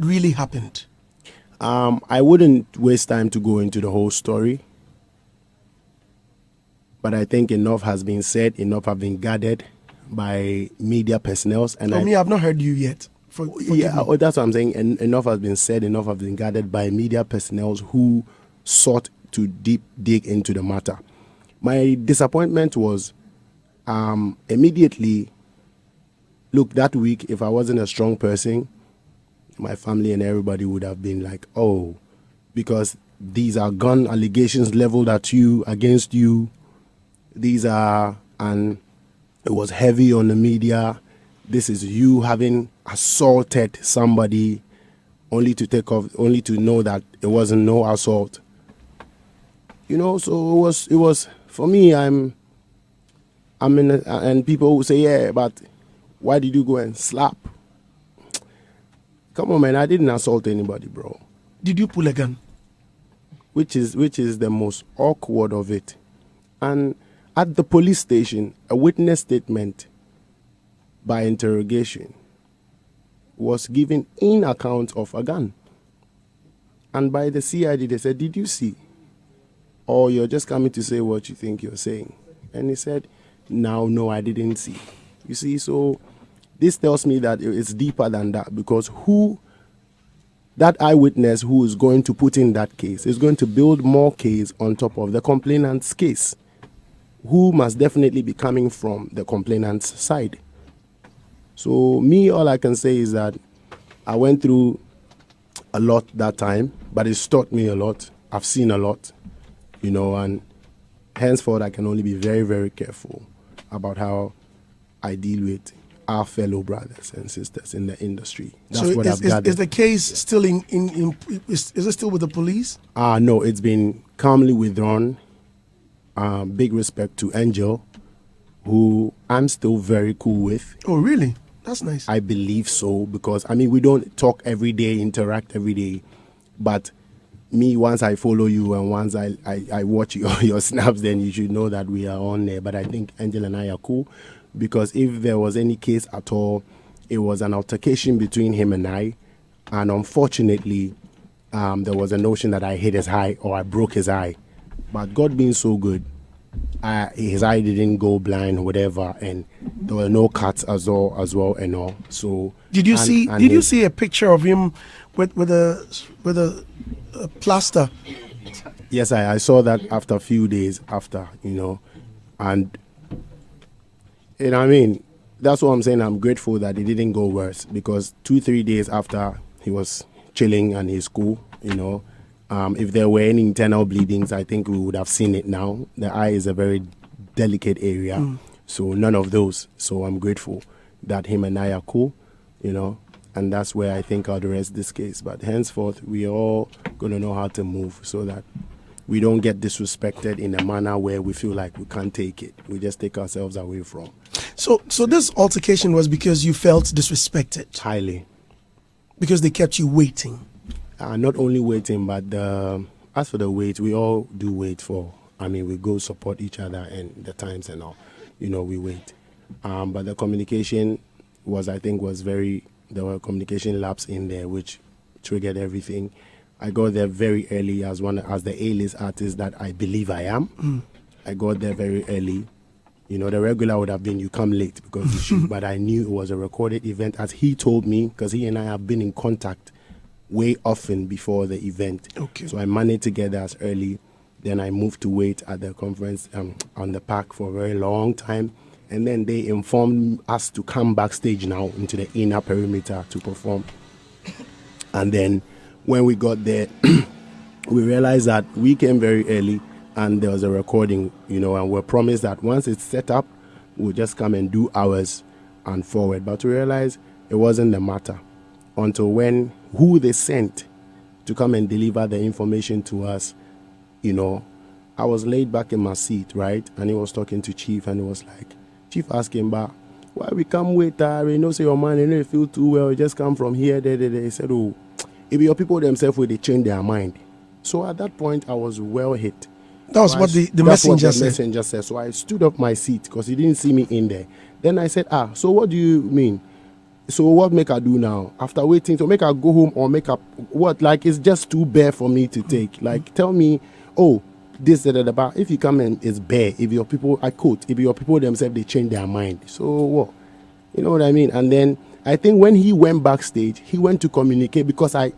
really happened? I wouldn't waste time to go into the whole story, but I think enough has been said, enough have been gathered by media personnel, and For me, I've not heard you yet. Forgive me. that's what I'm saying. Enough has been said, enough has been gathered by media personnel who sought to deep dig into the matter. My disappointment was immediately. Look, that week, if I wasn't a strong person, my family and everybody would have been like, oh, because these are gun allegations leveled at you, against you. These are, and it was heavy on the media. This is you having assaulted somebody, only to take off, only to know that it wasn't no assault. So it was for me. I'm in, and people will say, yeah, but why did you go and slap? Come on, man, I didn't assault anybody, bro. Did you pull a gun? Which is the most awkward of it. And at the police station, a witness statement by interrogation was given in account of a gun. And by the CID, they said, did you see? Or you're just coming to say what you think you're saying? And he said, no, I didn't see. You see, so this tells me that it's deeper than that, because that eyewitness who is going to put in that case is going to build more case on top of the complainant's case, who must definitely be coming from the complainant's side. So me, all I can say is that I went through a lot that time, but it's taught me a lot. I've seen a lot, and henceforth I can only be very, very careful about how I deal with our fellow brothers and sisters in the industry. That's so what I've gathered. Is the case still is it still with the police? No, it's been calmly withdrawn. Big respect to Angel, who I'm still very cool with. Oh, really? That's nice. I believe so, because, we don't talk every day, interact every day. But me, once I follow you and once I watch your snaps, then you should know that we are on there. But I think Angel and I are cool, because if there was any case at all, it was an altercation between him and I. And unfortunately, there was a notion that I hit his eye or I broke his eye. But God being so good, his eye didn't go blind, whatever, and there were no cuts as well, and all. So did you see a picture of him with a plaster? Yes, I saw that after a few days after, and that's what I'm saying. I'm grateful that it didn't go worse, because 2-3 days after he was chilling and he's cool, if there were any internal bleedings, I think we would have seen it now. The eye is a very delicate area, so none of those. So I'm grateful that him and I are cool, and that's where I think I'll rest this case. But henceforth, we are all going to know how to move so that we don't get disrespected in a manner where we feel like we can't take it. We just take ourselves away from. So this altercation was because you felt disrespected? Highly. Because they kept you waiting? Not only waiting, but as for the wait, we all do wait for. We go support each other and the times and all. We wait. But the communication there were communication laps in there which triggered everything. I got there very early as the A-list artist that I believe I am. I got there very early. The regular would have been you come late because you shoot, but I knew it was a recorded event, as he told me, because he and I have been in contact way often before the event. Okay. So I managed to get there as early. Then I moved to wait at the conference on the park for a very long time. And then they informed us to come backstage now into the inner perimeter to perform. And then when we got there, we realized that we came very early and there was a recording, and we're promised that once it's set up, we'll just come and do ours and forward. But we realized it wasn't the matter until when who they sent to come and deliver the information to us, I was laid back in my seat, right? And he was talking to Chief, and he was like, Chief asked him back, why we come wait, say your man, you feel too well, you just come from here, there. He said, oh, if your people themselves will they change their mind. So at that point, I was well hit. That was what the messenger said. Messenger said. So I stood up my seat because he didn't see me in there. Then I said, so what do you mean? So what make I do now? After waiting, to make I go home or make up what? Like, it's just too bare for me to take. Like, tell me, oh, this, that, about. If you come and it's bare, if your people, I quote, if your people themselves, they change their mind. So what? You know what I mean? And then I think when he went backstage, he went to communicate because I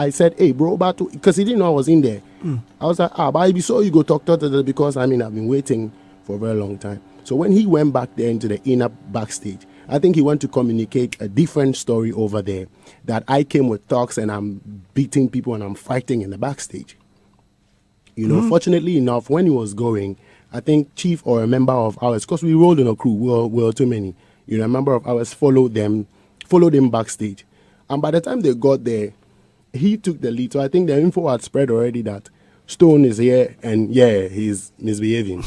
said, hey, bro, because he didn't know I was in there. I was like, but I be so you go talk to the because I mean, I've been waiting for a very long time. So when he went back there into the inner backstage, I think he went to communicate a different story over there, that I came with talks and I'm beating people and I'm fighting in the backstage. You know, fortunately enough, when he was going, I think chief or a member of ours, because we rolled in a crew, we were too many, you know, a member of ours followed him backstage. And by the time they got there, he took the lead. So I think the info had spread already that Stone is here and yeah, he's misbehaving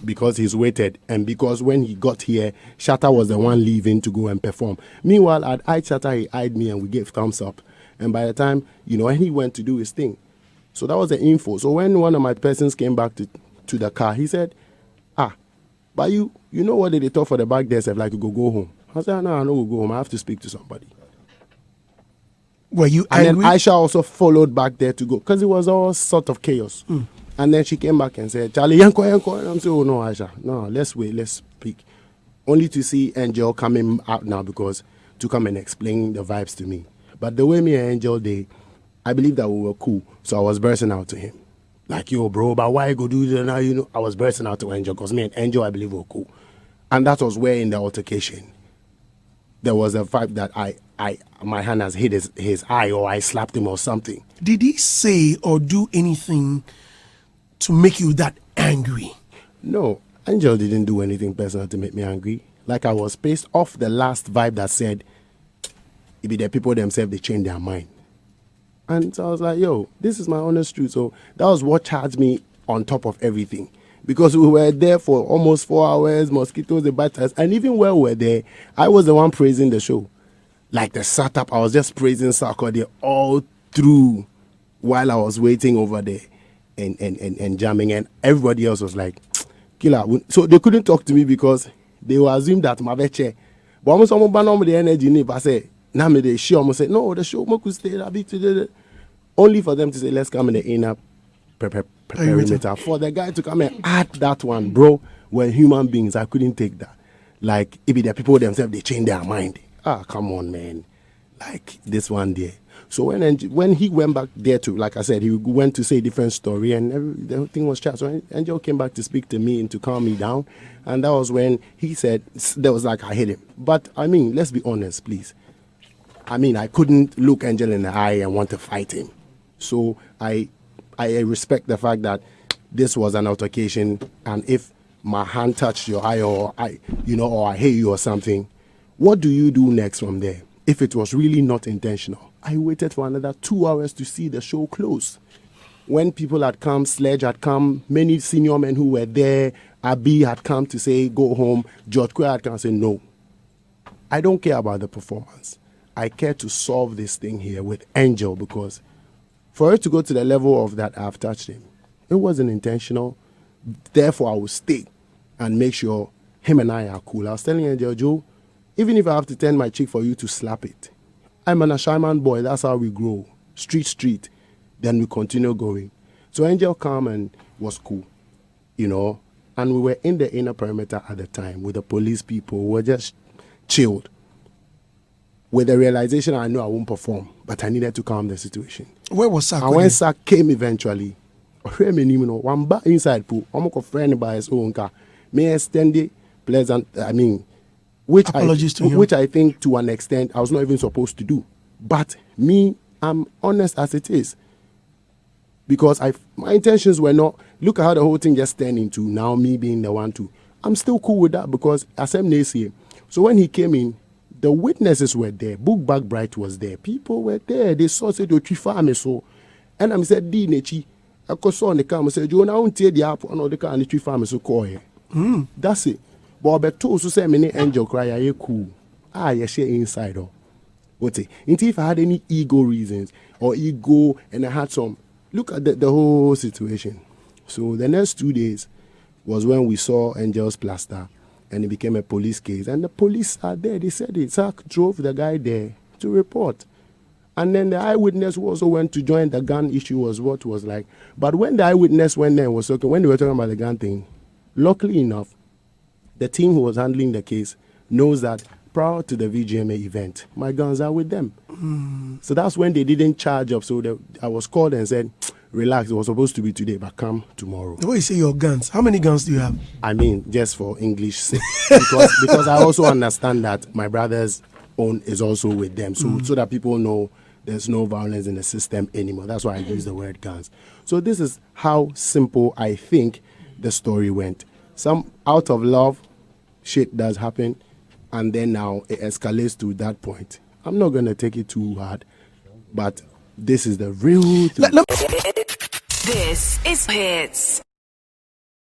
because he's waited. And because when he got here, Shatta was the one leaving to go and perform. Meanwhile, I'd eyed Shatta, he eyed me and we gave thumbs up. And by the time, you know, he went to do his thing. So that was the info. So when one of my persons came back to the car, he said, but you know what they talk for the back there, said like, go home. I said, no, I don't go home. I have to speak to somebody. Were you and angry? then Aisha also followed back there to go because it was all sort of chaos. And then she came back and said, Charlie, yanko. And I'm saying, oh no, Aisha, no, let's wait, let's speak. Only to see Angel coming out now because to come and explain the vibes to me. But the way me and Angel I believe that we were cool. So I was bursting out to him. Like, yo, bro, but why go do that now? You know, I was bursting out to Angel because me and Angel, I believe, were cool. And that was where in the altercation, there was a vibe that my hand has hit his eye or I slapped him or something. Did he say or do anything to make you that angry? No, Angel didn't do anything personal to make me angry. Like I was pissed off the last vibe that said, it be the people themselves, they change their mind. And so I was like, yo, this is my honest truth. So that was what charged me on top of everything. Because we were there for almost 4 hours, mosquitoes, they bite us. And even while we were there, I was the one praising the show. Like the setup, I was just praising Sarkodie all through while I was waiting over there and jamming. And everybody else was like, killer. So they couldn't talk to me because they will assume that my veche. But almost the energy, if I say, now they show almost say, no, the show could stay a bit today. Only for them to say, let's come in the inner perimeter. For the guy to come and add that one, bro, we're human beings. I couldn't take that. Like, if the people themselves, they change their mind. Come on, man. Like, this one day. So when he went back there to, like I said, he went to say a different story and the thing was chat. So Angel came back to speak to me and to calm me down. And that was when he said, that was like, I hit him. But, I mean, let's be honest, please. I mean, I couldn't look Angel in the eye and want to fight him. So I respect the fact that this was an altercation, and if my hand touched your eye or or I hit you or something, what do you do next from there? If it was really not intentional, I waited for another 2 hours to see the show close. When people had come, Sledge had come, many senior men who were there, Abi had come to say, go home, George Kwe had come and say, no. I don't care about the performance. I care to solve this thing here with Angel because for it to go to the level of that I've touched him, it wasn't intentional. Therefore, I will stay and make sure him and I are cool. I was telling Angel, Joe, even if I have to turn my cheek for you to slap it, I'm an Ashaiman boy. That's how we grow. Street. Then we continue going. So Angel came and was cool, and we were in the inner perimeter at the time with the police people. We were just chilled. With the realization I knew I won't perform, but I needed to calm the situation. Where was Sak? And when Sak came eventually, one back inside pool, I'm a friend by his own car. May extend it pleasant, which I think to an extent I was not even supposed to do. But me, I'm honest as it is. Because my intentions were not, look at how the whole thing just turned into now me being the one to. I'm still cool with that because as I'm here. So when he came in, the witnesses were there. Book Bag Bright was there. People were there. They saw said me so. And I said, D Nechi. I saw on the camera said, Joe, I won't take the app on the car and the farm so call here. That's it. But I bet to say many Angel cry, are cool. You share inside or what it? If I had any ego reasons or ego and I had some, look at the whole situation. So the next 2 days was when we saw Angel's plaster and it became a police case. And the police are there. They said it. SAC drove the guy there to report. And then the eyewitness who also went to join the gun issue was what was like. But when the eyewitness went there and was talking, when they were talking about the gun thing, luckily enough, the team who was handling the case knows that prior to the VGMA event, my guns are with them. So that's when they didn't charge up. So I was called and said, relax, it was supposed to be today, but come tomorrow. The way you say your guns, how many guns do you have? I mean, just for English sake. because I also understand that my brother's own is also with them. So that people know there's no violence in the system anymore. That's why I use the word guns. So this is how simple I think the story went. Some out of love, shit does happen, and then now it escalates to that point. I'm not going to take it too hard, but this is the real thing. This is Hits.